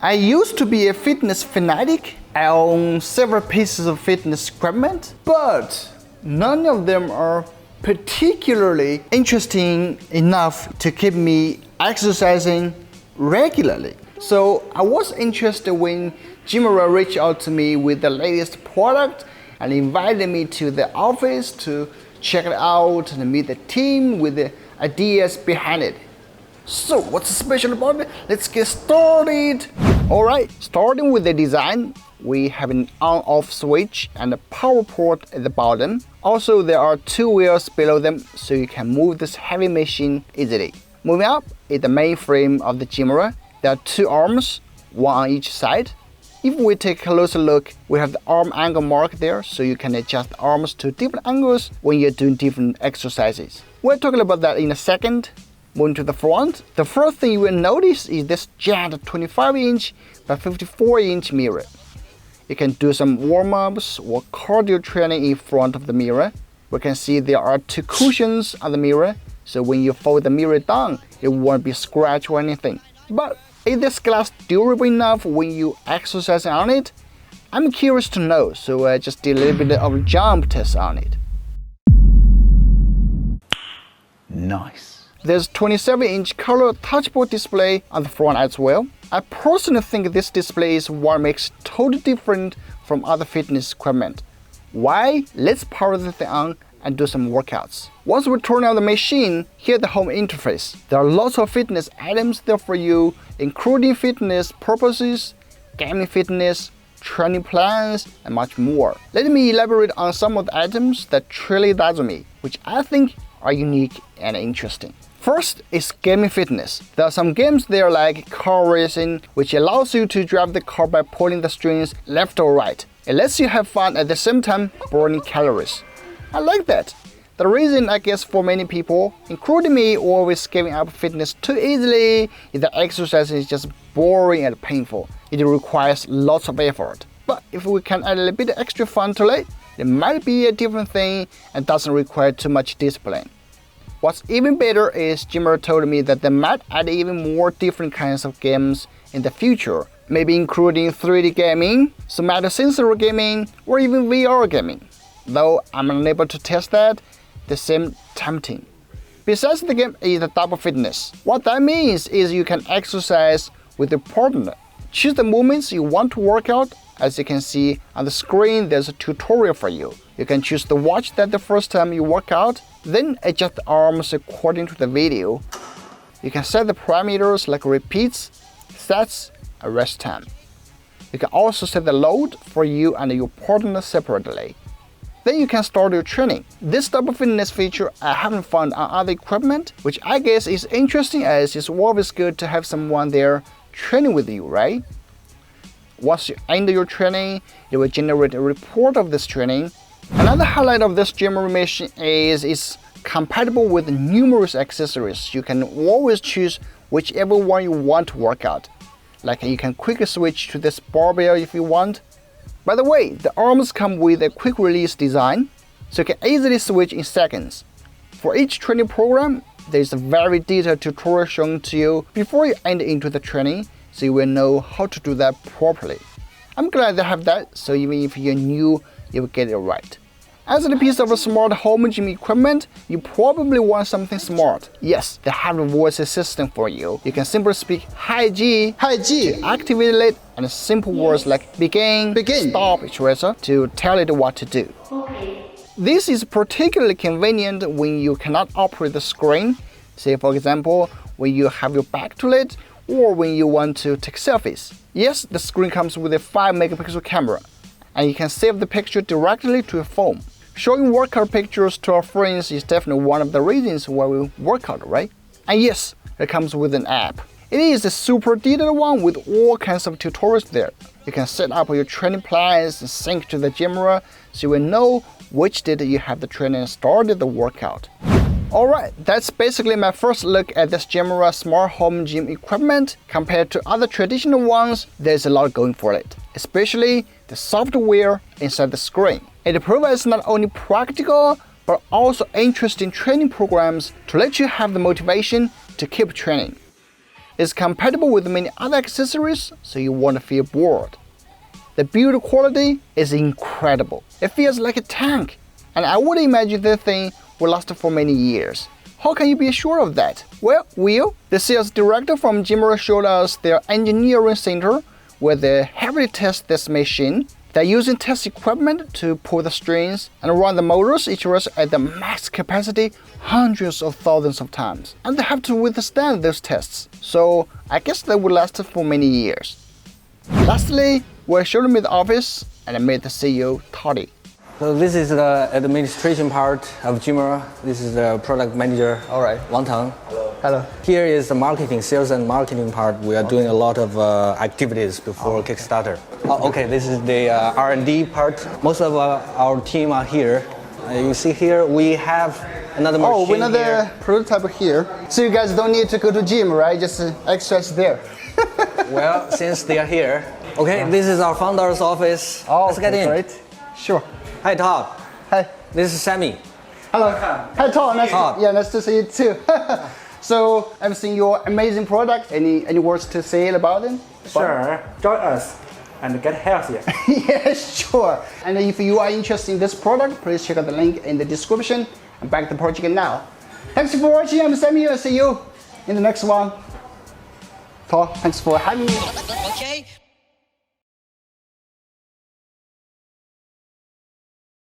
I used to be a fitness fanatic. I own several pieces of fitness equipment, but none of them are particularly interesting enough to keep me exercising regularly. So I was interested when Gymera reached out to me with the latest product and invited me to the office to check it out and meet the team with the ideas behind it. So what's special about it? Let's get started. Alright, starting with the design, we have an on-off switch and a power port at the bottom. Also, there are two wheels below them so you can move this heavy machine easily. Moving up is the main frame of the Gymera. There are two arms, one on each side. If we take a closer look, we have the arm angle mark there so you can adjust the arms to different angles when you're doing different exercises. We're talking about that in a second. Moving to the front, the first thing you will notice is this giant 25-inch by 54-inch mirror. You can do some warm-ups or cardio training in front of the mirror. We can see there are two cushions on the mirror, so when you fold the mirror down, it won't be scratched or anything. But is this glass durable enough when you exercise on it? I'm curious to know, so I just did a little bit of a jump test on it. Nice. There's 27-inch color touchable display on the front as well. I personally think this display is what makes it totally different from other fitness equipment. Why? Let's power the thing on and do some workouts. Once we turn on the machine, here's the home interface. There are lots of fitness items there for you, including fitness purposes, gaming fitness, training plans, and much more. Let me elaborate on some of the items that truly dazzle me, which I think are unique and interesting. First is gaming fitness. There are some games there like car racing, which allows you to drive the car by pulling the strings left or right. It lets you have fun at the same time burning calories. I like that. The reason I guess for many people, including me, always giving up fitness too easily is that exercise is just boring and painful. It requires lots of effort. But if we can add a little bit extra fun to it, it might be a different thing and doesn't require too much discipline. What's even better is Gymera told me that they might add even more different kinds of games in the future, maybe including 3D gaming, somatosensory gaming, or even VR gaming. Though I'm unable to test that, they seem tempting. Besides the game is the double fitness. What that means is you can exercise with your partner. Choose the movements you want to work out. As you can see on the screen, there's a tutorial for you. You can choose to watch that the first time you work out, then adjust the arms according to the video. You can set the parameters like repeats, sets, and rest time. You can also set the load for you and your partner separately. Then you can start your training. This double fitness feature I haven't found on other equipment, which I guess is interesting as it's always good to have someone there training with you, right? Once you end your training, it will generate a report of this training. Another highlight of this Gymera machine is it's compatible with numerous accessories. You can always choose whichever one you want to work out. Like you can quickly switch to this barbell if you want. By the way, the arms come with a quick release design, so you can easily switch in seconds. For each training program, there is a very detailed tutorial shown to you before you enter into the training, so you will know how to do that properly. I'm glad they have that, so even if you're new, you will get it right. As a piece of smart home gym equipment, you probably want something smart. Yes, they have a voice assistant for you. You can simply speak "Hi G" to activate it, and simple words like begin, stop, etc. to tell it what to do. This is particularly convenient when you cannot operate the screen. Say for example, when you have your back to it, or when you want to take selfies. Yes, the screen comes with a 5-megapixel camera, and you can save the picture directly to your phone. Showing workout pictures to our friends is definitely one of the reasons why we work out, right? And yes, it comes with an app. It is a super detailed one with all kinds of tutorials there. You can set up your training plans and sync to the Gymera so you will know which day you have the training and started the workout. Alright, that's basically my first look at this Gymera smart home gym equipment. Compared to other traditional ones, there's a lot going for it, especially the software inside the screen. It provides not only practical, but also interesting training programs to let you have the motivation to keep training. It's compatible with many other accessories, so you won't feel bored. The build quality is incredible. It feels like a tank, and I would imagine the thing will last for many years. How can you be sure of that? Well, Will, the sales director from Gymera, showed us their engineering center where they heavily test this machine. They're using test equipment to pull the strings and run the motors each rush at the max capacity hundreds of thousands of times. And they have to withstand those tests, so I guess they will last for many years. Lastly, we showed me the office and I met the CEO, Toddy. So this is the administration part of Gymera. This is the product manager, All right. Wang Tang. Hello. Here is the marketing, sales and marketing part. We are doing a lot of activities before Kickstarter. Okay, this is the R&D part. Most of our team are here. You see here, we have another machine another here. prototype here. So you guys don't need to go to gym, right? Just exercise there. Well, since they are here. Okay, this is our founder's office. Let's get in. Great. Sure. Hi, Todd. Hi. This is Sami. Hello. Hi, Todd. Nice to see you too. So I've seen your amazing product. Any words to say about it? Sure, join us and get healthier. Yeah, sure. And if you are interested in this product, please check out the link in the description and back the project now. Thanks for watching. I'm Sami. I'll see you in the next one. Todd, thanks for having me. Okay.